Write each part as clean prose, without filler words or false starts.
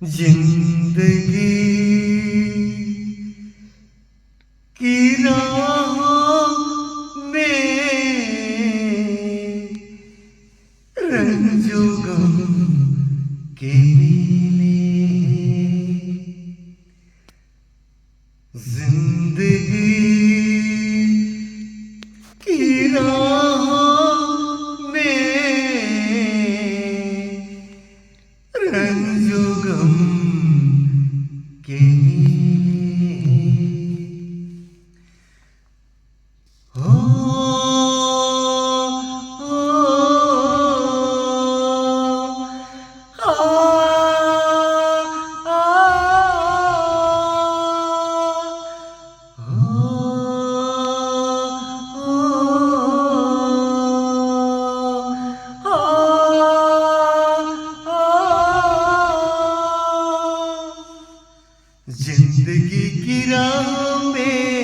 जिंदगी की राहों में रंजो गम के मेले, जिंदगी की राहों में रंजो गम के मेले हो, जिंदगी की राह में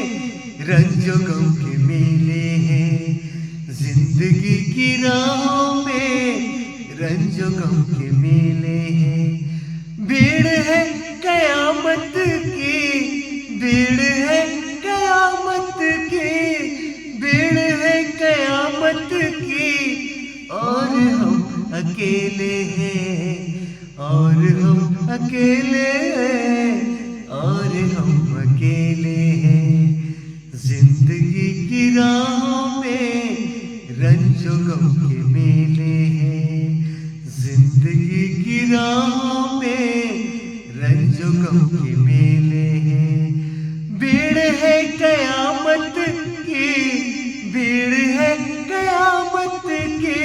रंजो गम के मेले हैं। जिंदगी की राह में रंजो गम के मेले हैं। भीड़ है कयामत की, भीड़ है कयामत की, भीड़ है कयामत की, और हम अकेले हैं, और हम अकेले हैं, और हम अकेले हैं। जिंदगी की राहों में रंजो गम के मेले हैं। जिंदगी की राहों में रंजो गम के मेले हैं। भीड़ है कयामत की, भीड़ है कयामत की,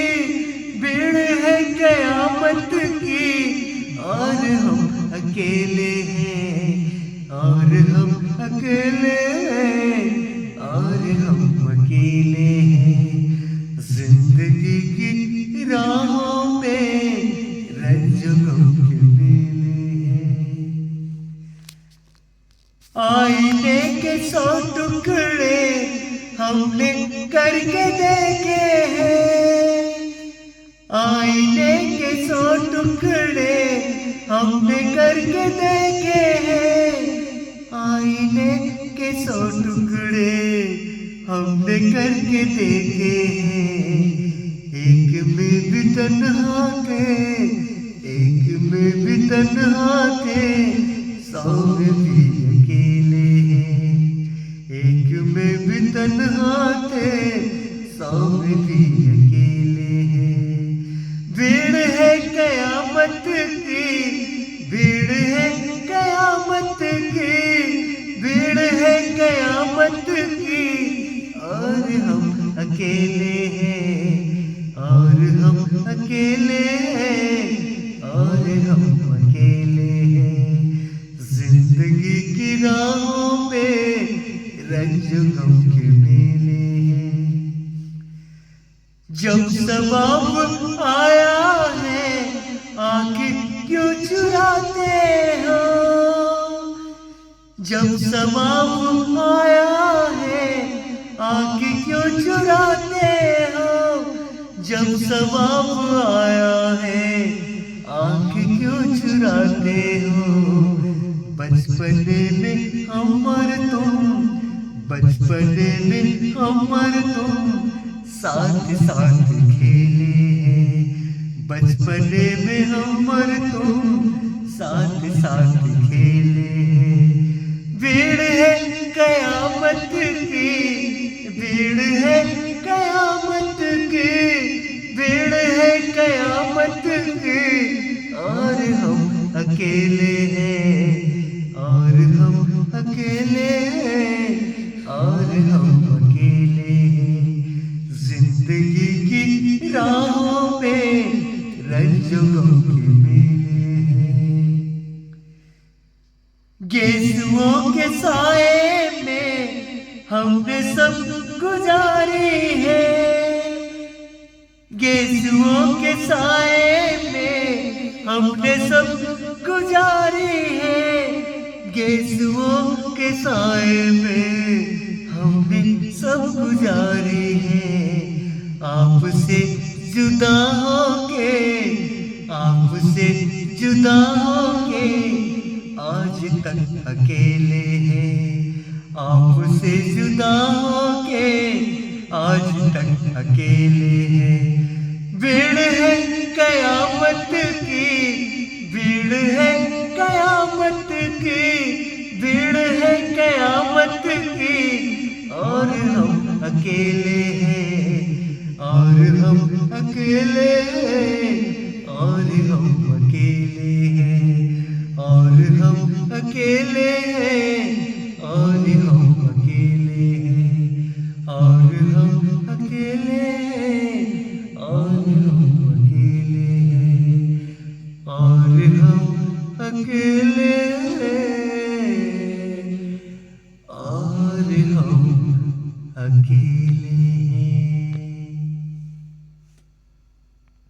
भीड़ है कयामत की, और हम अकेले हैं, और हम अकेले हैं, और हम अकेले हैं। जिंदगी की राहों में रंजो गम के मेले हैं। आईने के 100 टुकड़े हमने करके देखे हैं। आईने के 100 टुकड़े हमने करके देखे हैं। आईने के 100 टुकड़े हमने करके देखे हैं। एक में भी तन्हा थे, एक में भी तन्हा थे, 100 में भी अकेले हैं। एक में भी तन्हा थे, 100 में भी अकेले हैं। भीड़ है कयामत की, भीड़ है कयामत की, भीड़ है कयामत की, और हम अकेले हैं, और हम अकेले हैं, और हम अकेले हैं। जिंदगी की राहों में रंजो गम के मेले हैं। जब सबाब आया है आंखें क्यों चुराते हो? जब सबाब आया है आंखें क्यों चुराते हो? जब सबाब आया है आंखें क्यों चुराते हो? बचपने में हम और तुम, बचपने में हम और तुम साथ साथ खेले हैं। बचपने में हम और तुम साथ साथ खेले हैं। भीड़ है कयामत की, भीड़ है कयामत की, भीड़ है कयामत की, और हम अकेले हैं, और हम अकेले हैं, और हम अकेले हैं। जिंदगी की राहों में रंजो गम के मेले हैं। गेसुओं के साए में हमने सब गुजारी है। गेसुओं के साए में हमने सब गुजारी है। गेसुओं के साए में हमने सब गुजारी है। आपसे जुदा होके आप आपसे जुदा होके आज तक अकेले हैं, आपसे जुदा होके आज तक अकेले हैं। भीड़ है कयामत की, भीड़ है कयामत की, भीड़ है कयामत की, और हम अकेले